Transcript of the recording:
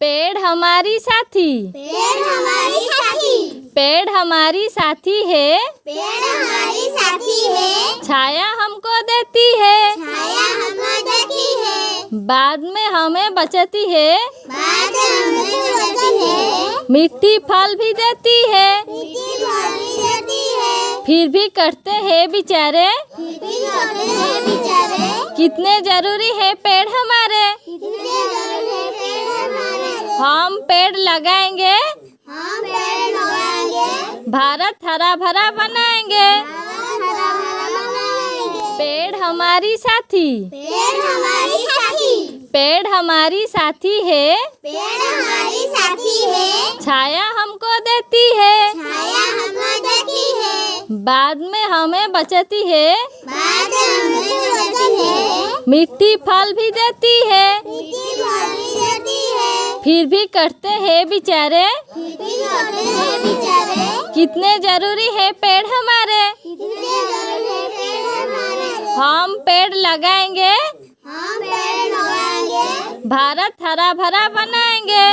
पेड़ हमारी साथी, पेड़ हमारी साथी, पेड़ हमारी साथी है, पेड़ हमारी साथी है, छाया हमको देती है, छाया हमको देती है, बाद में हमें बचाती है, बाद हमें बचाती है, मीठी फल भी देती है, मीठी फल भी देती है, फिर भी कटते हैं बेचारे, फिर भी करते हैं बेचारे, कितने जरूरी है पेड़ हमारे, कितने जरूरी है पेड़ हमारे, हम पेड़ लगाएंगे, हम पेड़ लगाएंगे, भारत हरा भरा बनाएंगे, भारत हरा भरा बनाएंगे, पेड़ हमारी साथी, पेड़ हमारी साथी, पेड़ हमारी साथी है, पेड़ हमारी साथी है, छाया हमको देती है, छाया हमको देती है, बाद में हमें बचाती है, बाद हमें बचाती है, मीठी फल भी देती है, मीठी फल भी देती है, फिर भी कटते हैं बेचारे, फिर भी करते हैं बेचारे, कितने जरूरी है पेड़ हमारे, कितने जरूरी है पेड़ हमारे, हम पेड़ लगाएंगे, हम पेड़ लगाएंगे, भारत हरा भरा बनाएंगे।